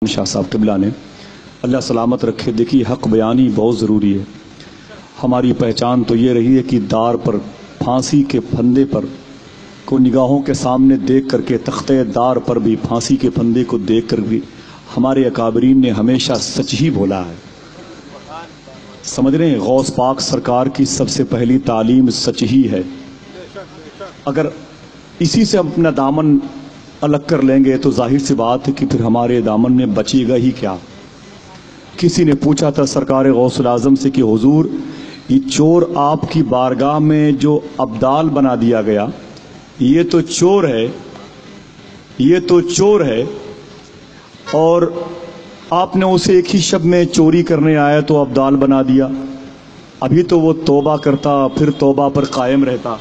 شاہ صاحب قبلہ نے اللہ سلامت رکھے۔ دیکھیے حق بیانی بہت ضروری ہے۔ ہماری پہچان تو یہ رہی ہے کہ دار پر پھانسی کے پھندے پر کو نگاہوں کے سامنے دیکھ کر کے تختے دار پر بھی پھانسی کے پھندے کو دیکھ کر بھی ہمارے اکابرین نے ہمیشہ سچ ہی بولا ہے۔ سمجھ رہے ہیں، غوث پاک سرکار کی سب سے پہلی تعلیم سچ ہی ہے۔ اگر اسی سے اپنا دامن الگ کر لیں گے تو ظاہر سی بات ہے کہ پھر ہمارے دامن میں بچے گا ہی کیا۔ کسی نے پوچھا تھا سرکار غوث العظم سے کہ حضور یہ چور آپ کی بارگاہ میں جو ابدال بنا دیا گیا یہ تو چور ہے، یہ تو چور ہے، اور آپ نے اسے ایک ہی شب میں چوری کرنے آیا تو ابدال بنا دیا۔ ابھی تو وہ توبہ کرتا، پھر توبہ پر قائم رہتا،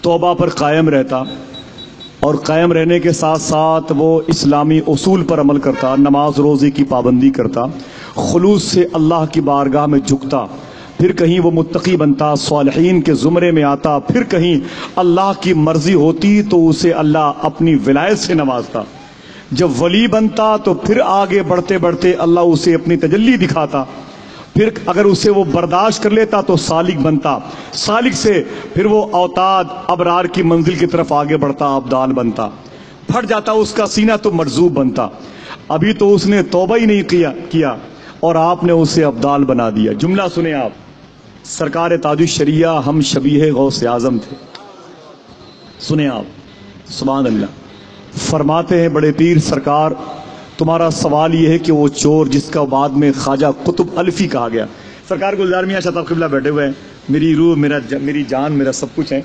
توبہ پر قائم رہتا، اور قائم رہنے کے ساتھ ساتھ وہ اسلامی اصول پر عمل کرتا، نماز روزے کی پابندی کرتا، خلوص سے اللہ کی بارگاہ میں جھکتا، پھر کہیں وہ متقی بنتا، صالحین کے زمرے میں آتا، پھر کہیں اللہ کی مرضی ہوتی تو اسے اللہ اپنی ولایت سے نوازتا، جب ولی بنتا تو پھر آگے بڑھتے بڑھتے اللہ اسے اپنی تجلی دکھاتا، پھر اگر اسے وہ برداشت کر لیتا تو سالک بنتا، سالک سے پھر وہ اوتاد ابرار کی منزل کی طرف آگے بڑھتا، ابدال بنتا، پھٹ جاتا اس کا سینہ تو مرزوب بنتا۔ ابھی تو اس نے توبہ ہی نہیں کیا اور آپ نے اسے ابدال بنا دیا۔ جملہ سنیں آپ، سرکار تاج الشریعہ ہم شبیہ غوث اعظم تھے۔ سنیں آپ، سبحان اللہ، فرماتے ہیں بڑے پیر سرکار تمہارا سوال یہ ہے کہ وہ چور جس کا بعد میں خواجہ قطب الفی کہا گیا، سرکار گلزار میاں شاہ صاحب قبلہ بیٹھے ہوئے ہیں، میری روح، میری جان، میرا سب کچھ ہے۔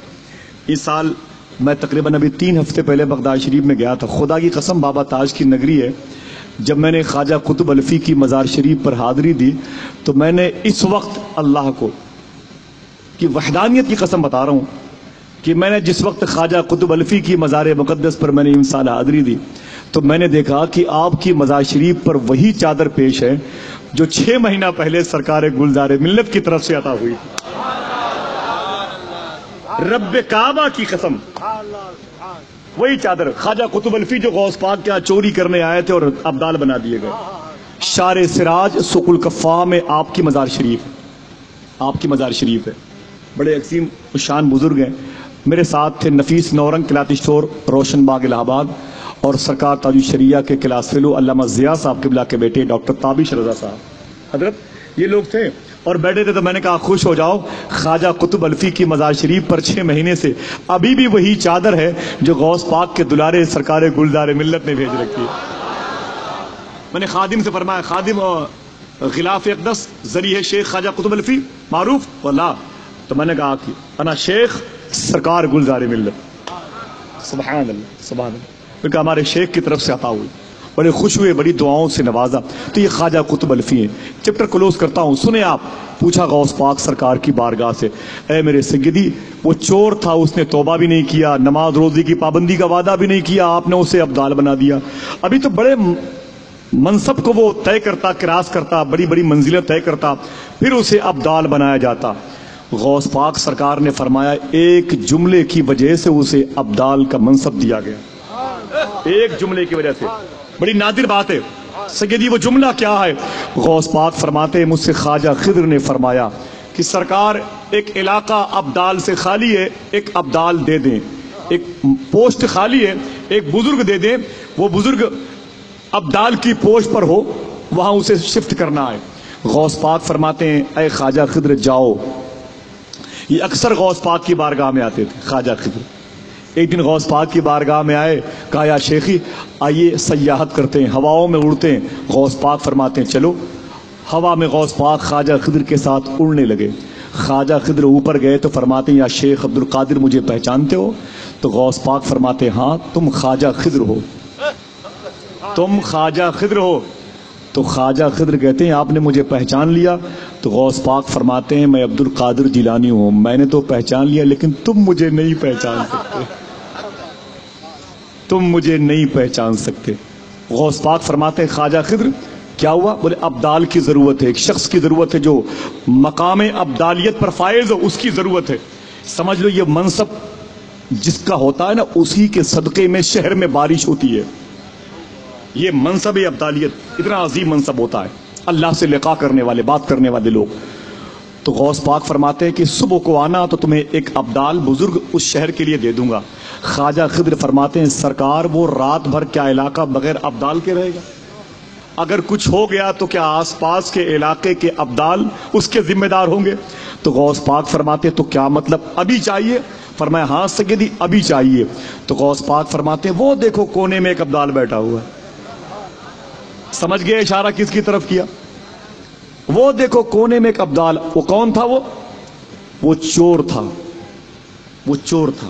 اس سال میں تقریباً ابھی 3 ہفتے پہلے بغداد شریف میں گیا تھا۔ خدا کی قسم بابا تاج کی نگری ہے، جب میں نے خواجہ قطب الفی کی مزار شریف پر حاضری دی تو میں نے اس وقت اللہ کو کہ وحدانیت کی قسم بتا رہا ہوں کہ میں نے جس وقت خواجہ قطب الفی کی مزار مقدس پر میں نے انسان حاضری دی تو میں نے دیکھا کہ آپ کی مزار شریف پر وہی چادر پیش ہے جو 6 مہینہ پہلے سرکار گلزار ملت کی طرف سے عطا ہوئی تھی۔ رب کعبہ کی قسم، وہی چادر خواجہ قطب الفی جو غوث پاک کے چوری کرنے آئے تھے اور ابدال بنا دیے گئے۔ شار سراج سوق الکفا میں آپ کی مزار شریف ہے، آپ کی مزار شریف ہے۔ بڑے عظیم شان بزرگ ہیں، میرے ساتھ تھے نفیس نورنگ کلاتی اسٹور روشن باغ الہ آباد، اور سرکار تاج الشریعہ کے کلاس فیلو علامہ ضیاء صاحب قبلہ کے بیٹے ڈاکٹر تابش رضا صاحب، حضرت یہ لوگ تھے اور بیٹھے تھے۔ تو میں نے کہا خوش ہو جاؤ، خواجہ قطب الفی کی مزار شریف پر 6 مہینے سے ابھی بھی وہی چادر ہے جو غوث پاک کے دلارے سرکار گلزار ملت نے بھیج رکھی ہے۔ میں نے خادم سے فرمایا، خادم غلاف اقدس ذریعہ شیخ خواجہ قطب الفی معروف واللہ، تو میں نے کہا کہ انا شیخ سرکار گلزار ملت۔ سبحان اللہ، سبحان اللہ، کیونکہ ہمارے شیخ کی طرف سے عطا ہوئی، بڑے خوش ہوئے، بڑی دعاؤں سے نوازا۔ تو یہ خواجہ قطب الفی ہیں۔ چیپٹر کلوز کرتا ہوں، سنیں آپ۔ پوچھا غوث پاک سرکار کی بارگاہ سے، اے میرے سیدی وہ چور تھا، اس نے توبہ بھی نہیں کیا، نماز روزی کی پابندی کا وعدہ بھی نہیں کیا، آپ نے اسے ابدال بنا دیا۔ ابھی تو بڑے منصب کو وہ طے کرتا، کراس کرتا، بڑی بڑی منزلیں طے کرتا، پھر اسے ابدال بنایا جاتا۔ غوث پاک سرکار نے فرمایا ایک جملے کی وجہ سے اسے ابدال کا منصب دیا گیا، ایک جملے کی وجہ سے۔ بڑی نادر بات ہے سیدی، وہ جملہ کیا ہے؟ غوث پاک فرماتے ہیں مجھ سے خواجہ خضر نے فرمایا کہ سرکار ایک علاقہ ابدال سے خالی ہے، ایک ابدال دے دیں، ایک پوسٹ خالی ہے، ایک بزرگ دے دیں، وہ بزرگ ابدال کی پوسٹ پر ہو، وہاں اسے شفٹ کرنا ہے۔ غوث پاک فرماتے ہیں اے خواجہ خضر جاؤ۔ یہ اکثر غوث پاک کی بارگاہ میں آتے تھے خواجہ خضر۔ ایک دن غوث پاک کی بارگاہ میں آئے، کہا یا شیخی آئیے سیاحت کرتے ہیں، ہواؤں میں اڑتے ہیں۔ غوث پاک فرماتے ہیں چلو۔ ہوا میں غوث پاک خواجہ خضر کے ساتھ اڑنے لگے۔ خواجہ خضر اوپر گئے تو فرماتے ہیں یا شیخ عبد القادر مجھے پہچانتے ہو؟ تو غوث پاک فرماتے ہیں ہاں تم خواجہ خضر ہو، تم خواجہ خضر ہو۔ تو خواجہ خضر کہتے ہیں آپ نے مجھے پہچان لیا؟ تو غوث پاک فرماتے ہیں میں عبد القادر جیلانی ہوں، میں نے تو پہچان لیا لیکن تم مجھے نہیں پہچان سکتے، تم مجھے نہیں پہچان سکتے۔ غوث پاک فرماتے ہیں خواجہ خضر کیا ہوا؟ بولے ابدال کی ضرورت ہے، ایک شخص کی ضرورت ہے جو مقام ابدالیت پر فائز ہو، اس کی ضرورت ہے۔ سمجھ لو یہ منصب جس کا ہوتا ہے نا، اسی کے صدقے میں شہر میں بارش ہوتی ہے۔ یہ منصب ابدالیت اتنا عظیم منصب ہوتا ہے، اللہ سے لقاء کرنے والے، بات کرنے والے لوگ. تو غوث پاک فرماتے ہیں کہ صبح کو آنا تو تمہیں ایک ابدال بزرگ اس شہر کے لیے دے دوں گا. خواجہ خضر فرماتے ہیں سرکار وہ رات بھر کیا علاقہ بغیر ابدال کے رہے گا؟ اگر کچھ ہو گیا تو کیا آس پاس کے علاقے کے ابدال اس کے ذمہ دار ہوں گے؟ تو غوث پاک فرماتے ہیں تو کیا مطلب ابھی چاہیے؟ فرمایا ہاں سیدی ابھی چاہیے. تو غوث پاک فرماتے ہیں وہ دیکھو کونے میں ایک ابدال بیٹھا ہوا ہے. سمجھ گئے اشارہ کس کی طرف کیا؟ وہ دیکھو کونے میں ایک ابدال. وہ کون تھا؟ وہ چور تھا. وہ چور تھا،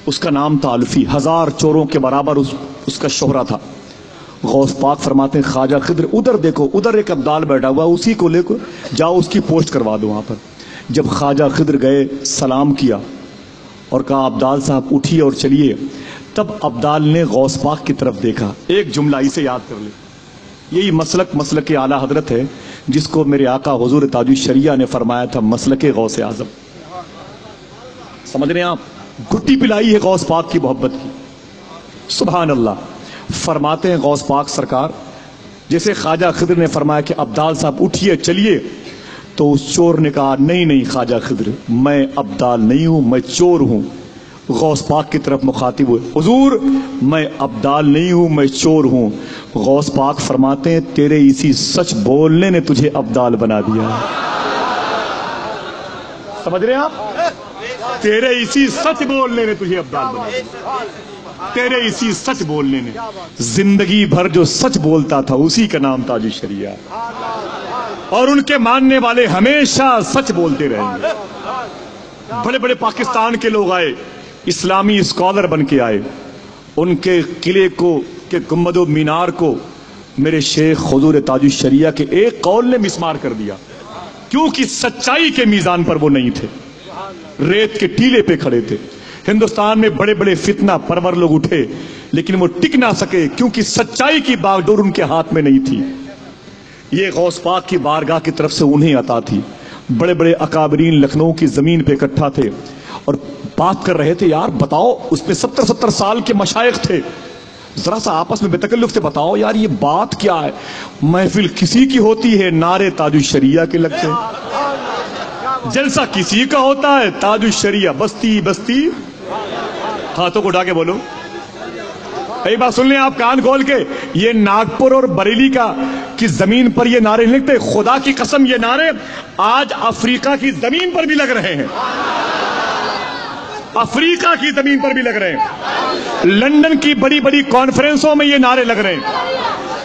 اس کا نام تھا الفی. 1000 چوروں کے برابر اس کا شہرہ تھا. غوث پاک فرماتے ہیں خواجہ خضر ادھر دیکھو، ادھر ایک ابدال بیٹھا ہوا، اسی کو لے کر جاؤ، اس کی پوسٹ کروا دو وہاں پر. جب خواجہ خضر گئے سلام کیا اور کہا ابدال صاحب اٹھیے اور چلیے، تب ابدال نے غوث پاک کی طرف دیکھا. ایک جملہ اسے یاد کر لے، یہی مسلک اعلیٰ حضرت ہے جس کو میرے آقا حضور تاج الشریعہ نے فرمایا تھا مسلک غوث اعظم. سمجھ رہے ہیں آپ؟ گھٹی پلائی ہے غوث پاک کی محبت کی. سبحان اللہ. فرماتے ہیں غوث پاک سرکار جیسے خواجہ خضر نے فرمایا کہ ابدال صاحب اٹھیے چلیے، تو اس چور نے کہا نہیں خواجہ خضر میں ابدال نہیں ہوں، میں چور ہوں. غوث پاک کی طرف مخاطب ہوئے حضور میں ابدال نہیں ہوں، میں چور ہوں. غوث پاک فرماتے ہیں تیرے اسی سچ بولنے نے تجھے ابدال بنا دیا. سمجھ رہے ہیں آپ؟ تیرے اسی سچ بولنے نے تجھے ابدال بنا دیا. تیرے اسی سچ بولنے نے. زندگی بھر جو سچ بولتا تھا اسی کا نام تاج الشریعہ، اور ان کے ماننے والے ہمیشہ سچ بولتے رہیں گے. بڑے بڑے پاکستان کے لوگ آئے، اسلامی اسکالر بن کے آئے. ان کے قلعے کو کے گنبد و مینار کو میرے شیخ حضور تاج الشریعہ کے ایک قول نے مسمار کر دیا، کیونکہ سچائی کے میزان پر وہ نہیں تھے، ریت کے ٹیلے پہ کھڑے تھے. ہندوستان میں بڑے بڑے فتنہ پرور لوگ اٹھے لیکن وہ ٹک نہ سکے کیونکہ سچائی کی باغڈور ان کے ہاتھ میں نہیں تھی. یہ غوث پاک کی بارگاہ کی طرف سے انہیں عطا تھی. بڑے بڑے اکابرین لکھنؤ کی زمین پہ اکٹھا تھے اور بات کر رہے تھے یار بتاؤ، اس میں 70 سال کے مشائخ تھے، ذرا سا آپس میں بے تکلف سے بتاؤ یار یہ بات کیا ہے؟ محفل کسی کی ہوتی ہے، نعرے تاج الشریعہ کے لگتے ہیں. جلسہ کسی کا ہوتا ہے، تاج الشریعہ بستی بستی. ہاتھوں کو اٹھا کے بولو. ایک بات سن لیں آپ کان کھول کے، یہ ناگپور اور بریلی کی زمین پر یہ نعرے نہیں لگتے، خدا کی قسم یہ نعرے آج افریقہ کی زمین پر بھی لگ رہے ہیں. افریقہ کی زمین پر بھی لگ رہے ہیں. لندن کی بڑی بڑی کانفرنسوں میں یہ نعرے لگ رہے ہیں.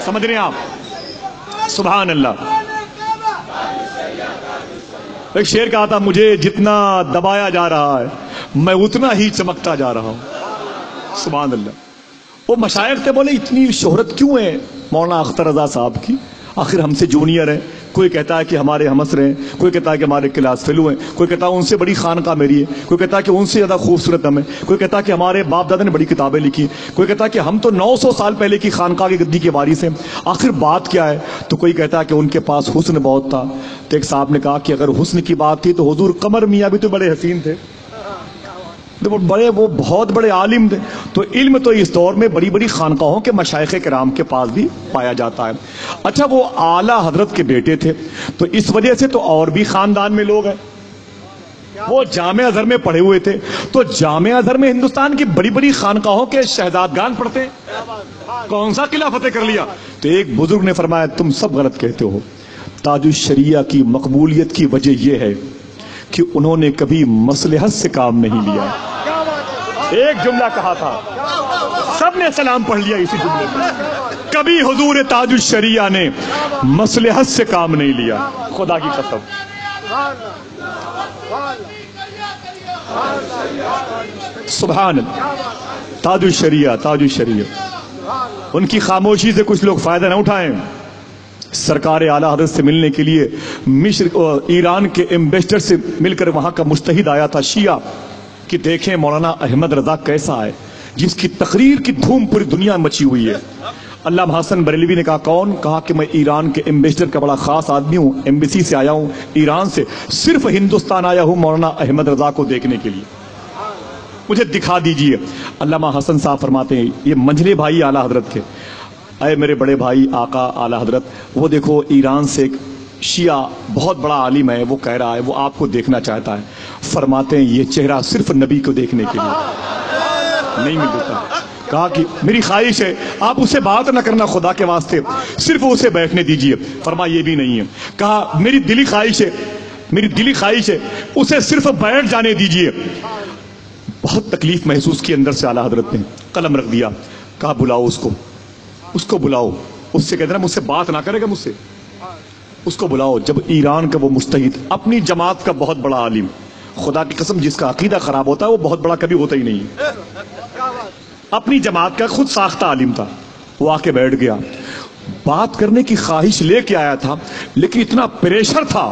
سمجھ رہے ہیں آپ؟ سبحان اللہ. ایک شعر کہا تھا مجھے جتنا دبایا جا رہا ہے میں اتنا ہی چمکتا جا رہا ہوں. سبحان اللہ. وہ مشائخ تھے، بولے اتنی شہرت کیوں ہے مولانا اختر رضا صاحب کی؟ آخر ہم سے جونیئر ہیں. کوئی کہتا ہے کہ ہمارے ہمسر ہیں، کوئی کہتا ہے کہ ہمارے کلاس فیلو ہیں، کوئی کہتا ہے ان سے بڑی خانقاہ میری ہے، کوئی کہتا ہے کہ ان سے زیادہ خوبصورت ہم ہیں، کوئی کہتا ہے کہ ہمارے باپ دادا نے بڑی کتابیں لکھی، کوئی کہتا ہے کہ ہم تو 900 سال پہلے کی خانقاہ کی گدی کے وارث ہیں. آخر بات کیا ہے؟ تو کوئی کہتا ہے کہ ان کے پاس حسن بہت تھا. تو ایک صاحب نے کہا کہ اگر حسن کی بات تھی تو حضور قمر میاں بھی تو بڑے حسین تھے، وہ بہت بڑے عالم تھے. تو علم تو اس دور میں بڑی بڑی خانقاہوں کے مشائخ کرام کے پاس بھی پایا جاتا ہے. اچھا وہ اعلیٰ حضرت کے بیٹے تھے تو اس وجہ سے تو اور بھی خاندان میں لوگ ہیں. وہ جامعہ ازہر میں پڑھے ہوئے تھے تو جامعہ ازہر میں ہندوستان کی بڑی بڑی خانقاہوں کے شہزادگان پڑھتے ہیں. کون سا قلعہ فتح کر لیا؟ تو ایک بزرگ نے فرمایا تم سب غلط کہتے ہو. تاج الشریعہ کی مقبولیت کی وجہ یہ ہے کہ انہوں نے کبھی مصلحت سے کام نہیں لیا. ایک جملہ کہا تھا، سب نے سلام پڑھ لیا اسی جملے میں. کبھی حضور تاج الشریعہ نے مصلحت سے کام نہیں لیا. خدا کی قسم. سبحان اللہ. تاج الشریعہ، تاج الشریعہ. ان کی خاموشی سے کچھ لوگ فائدہ نہ اٹھائیں. سرکار اعلیٰ حضرت سے ملنے کے لیے مصر ایران کے ایمبیسڈر سے مل کر وہاں کا مجتہد آیا تھا شیعہ کہ دیکھیں مولانا احمد رضا کیسا ہے، جس کی تقریر کی دھوم پوری دنیا مچی ہوئی ہے. علامہ حسن بریلوی نے کہا کون؟ کہا کہ میں ایران کے ایمبیسڈر کا بڑا خاص آدمی ہوں، ایمبیسی سے آیا ہوں ایران سے، صرف ہندوستان آیا ہوں مولانا احمد رضا کو دیکھنے کے لیے، مجھے دکھا دیجئے. علامہ حسن صاحب فرماتے ہیں یہ منجلے بھائی اعلیٰ حضرت کے، اے میرے بڑے بھائی آقا اعلیٰ حضرت، وہ دیکھو ایران سے ایک شیعہ بہت بڑا عالم ہے، وہ کہہ رہا ہے وہ آپ کو دیکھنا چاہتا ہے۔ فرماتے ہیں یہ چہرہ صرف نبی کو دیکھنے کے لیے نہیں ملتا۔ کہا کہ میری خواہش ہے آپ اسے بات نہ کرنا خدا کے واسطے، صرف اسے بیٹھنے دیجئے۔ فرمایا یہ بھی نہیں ہے۔ کہا میری دلی خواہش ہے اسے صرف بیٹھ جانے دیجئے۔ بہت تکلیف محسوس کی اندر سے اعلیٰ حضرت نے، قلم رکھ دیا، کہا بلاؤ اس کو بلاؤ، اس سے کہتے ہیں مجھ سے بات نہ کرے گا مجھ سے، اس کو بلاؤ۔ جب ایران کا وہ مجتہد، اپنی جماعت کا بہت بڑا عالم، خدا کی قسم جس کا عقیدہ خراب ہوتا ہے وہ بہت بڑا کبھی ہوتا ہی نہیں، اپنی جماعت کا خود ساختہ عالم تھا، وہ آ کے بیٹھ گیا، بات کرنے کی خواہش لے کے آیا تھا، لیکن اتنا پریشر تھا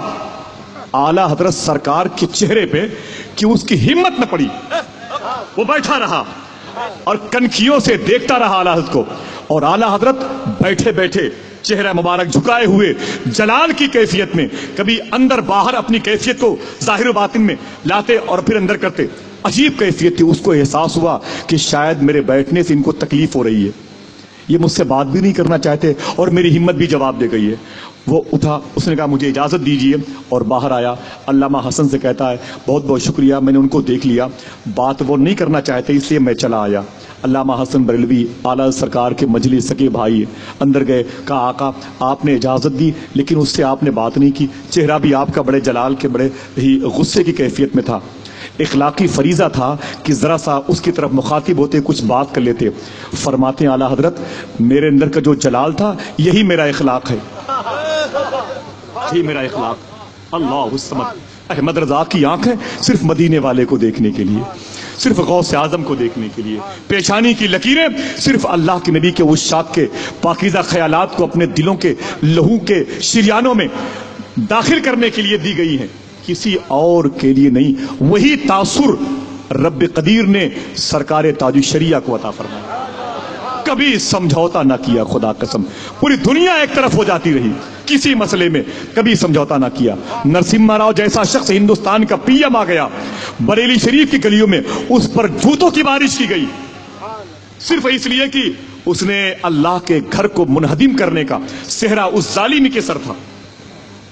اعلیٰ حضرت سرکار کے چہرے پہ کہ اس کی ہمت نہ پڑی، وہ بیٹھا رہا اور کنکھیوں سے دیکھتا رہا اعلیٰ حضرت کو، اور اعلیٰ حضرت بیٹھے بیٹھے چہرہ مبارک جھکائے ہوئے جلال کی کیفیت میں کبھی اندر باہر اپنی کیفیت کو ظاہر و باطن میں لاتے اور پھر اندر کرتے، عجیب کیفیت تھی۔ اس کو احساس ہوا کہ شاید میرے بیٹھنے سے ان کو تکلیف ہو رہی ہے، یہ مجھ سے بات بھی نہیں کرنا چاہتے اور میری ہمت بھی جواب دے گئی ہے۔ وہ اٹھا، اس نے کہا مجھے اجازت دیجیے، اور باہر آیا۔ علامہ حسن سے کہتا ہے بہت بہت شکریہ، میں نے ان کو دیکھ لیا، بات وہ نہیں کرنا چاہتے اس لیے میں چلا آیا۔ علامہ حسن بریلوی اعلیٰ سرکار کے مجلس سکے بھائی اندر گئے، کہا آقا آپ نے اجازت دی لیکن اس سے آپ نے بات نہیں کی، چہرہ بھی آپ کا بڑے جلال کے بڑے ہی غصے کی کیفیت میں تھا۔ اخلاقی فریضہ تھا کہ ذرا سا اس کی طرف مخاطب ہوتے کچھ بات کر لیتے۔ فرماتے ہیں اعلیٰ حضرت میرے اندر کا جو جلال تھا یہی میرا اخلاق ہے، یہی میرا اخلاق۔ اللہ الصمد، احمد رضا کی آنکھیں صرف مدینے والے کو دیکھنے کے لیے، صرف غوث اعظم کو دیکھنے کے لیے، پیشانی کی لکیریں صرف اللہ کے نبی کے عشاق کے پاکیزہ خیالات کو اپنے دلوں کے لہو کے شریانوں میں داخل کرنے کے لیے دی گئی ہیں، کسی اور کے لیے نہیں۔ وہی تاثر رب قدیر نے سرکار تاج الشریعہ کو عطا فرمایا، کبھی سمجھوتا نہ کیا، خدا قسم پوری دنیا ایک طرف ہو جاتی رہی، کسی مسئلے میں کبھی سمجھوتا نہ کیا۔ نرسمہا راؤ جیسا شخص ہندوستان کا پی ایم آ گیا، بریلی شریف کی گلیوں میں اس پر جوتوں کی بارش کی گئی، صرف اس لیے کہ اس نے اللہ کے گھر کو منہدم کرنے کا صحرا اس ظالم کے سر تھا۔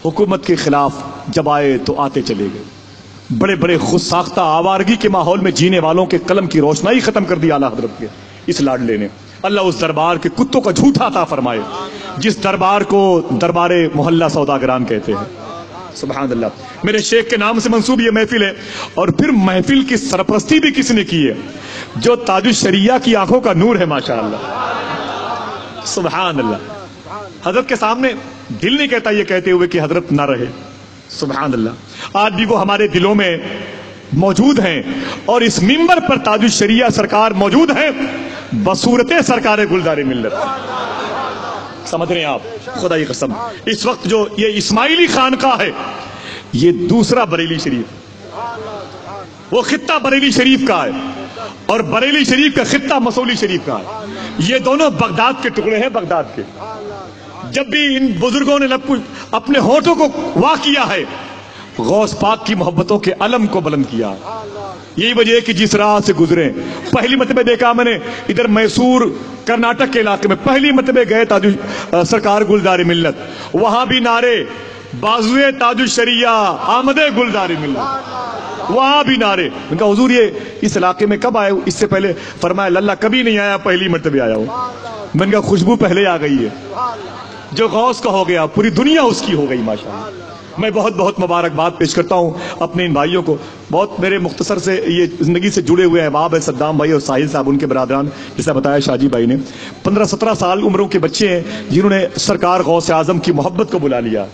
حکومت کے خلاف جب آئے تو آتے چلے گئے، بڑے بڑے خود ساختہ آوارگی کے ماحول میں جینے والوں کے قلم کی روشنائی ختم کر دی اعلیٰ حضرت کے اس لاڈلے نے۔ اللہ اس دربار کے کتوں کا جھوٹا عطا فرمائے جس دربار کو دربار محلہ سوداگران کہتے ہیں۔ سبحان اللہ، میرے شیخ کے نام سے منسوب یہ محفل ہے، اور پھر محفل کی سرپرستی بھی کس نے کی ہے؟ جو تاج الشریعہ کی آنکھوں کا نور ہے ماشاءاللہ۔ سبحان اللہ، حضرت کے سامنے دل نہیں کہتا یہ کہتے ہوئے کہ حضرت نہ رہے۔ سبحان اللہ، آج بھی وہ ہمارے دلوں میں موجود ہیں، اور اس منبر پر تاج الشریعہ سرکار موجود ہیں بصورت سرکار گلزار ملت۔ سمجھ رہے ہیں آپ؟ خدا کی قسم اس وقت جو یہ اسماعیلی خانقاہ ہے، یہ دوسرا بریلی شریف، وہ خطہ بریلی شریف کا ہے اور بریلی شریف کا خطہ مسولی شریف کا ہے، یہ دونوں بغداد کے ٹکڑے ہیں، بغداد کے۔ جب بھی ان بزرگوں نے اپنے ہونٹوں کو وا کیا ہے، غوث پاک کی محبتوں کے علم کو بلند کیا، یہی وجہ ہے کہ جس راہ سے گزرے، پہلی مرتبہ دیکھا میں نے ادھر میسور کرناٹک کے علاقے میں، پہلی مرتبہ گئے تاج سرکار گلزار ملت، وہاں بھی نعرے بازوئے تاج الشریعہ آمد گلزار ملت، وہاں بھی نعرے۔ ان کا حضور یہ اس علاقے میں کب آئے؟ اس سے پہلے فرمایا للہ کبھی نہیں آیا، پہلی مرتبہ آیا ہوں۔ میں نے کہا خوشبو پہلے آ گئی ہے، جو غوث کا ہو گیا پوری دنیا اس کی ہو گئی ماشاءاللہ۔ میں بہت بہت مبارکباد پیش کرتا ہوں اپنے ان بھائیوں کو، بہت میرے مختصر سے یہ زندگی سے جڑے ہوئے احباب ہے، صدام بھائی اور ساحل صاحب ان کے برادران، جیسا بتایا شاہ جی بھائی نے، 15-17 سال عمروں کے بچے ہیں جنہوں نے سرکار غوث اعظم کی محبت کو بلا لیا،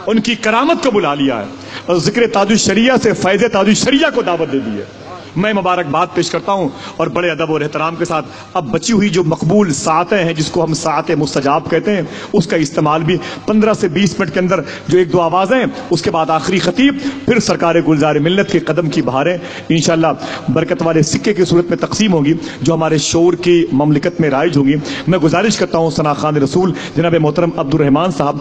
ان کی کرامت کو بلا لیا ہے، اور ذکر تاج الشریعہ سے فیض تاج الشریعہ کو دعوت دے دی ہے۔ میں مبارکباد پیش کرتا ہوں، اور بڑے ادب اور احترام کے ساتھ اب بچی ہوئی جو مقبول ساعتیں ہیں جس کو ہم ساعت مستجاب کہتے ہیں، اس کا استعمال بھی 15 سے 20 منٹ کے اندر، جو 1-2 آوازیں، اس کے بعد آخری خطیب، پھر سرکار گلزار ملت کے قدم کی بہاریں انشاءاللہ برکت والے سکے کی صورت میں تقسیم ہوگی، جو ہمارے شعور کی مملکت میں رائج ہوگی۔ میں گزارش کرتا ہوں ثنا خان رسول جناب محترم عبد الرحمان صاحب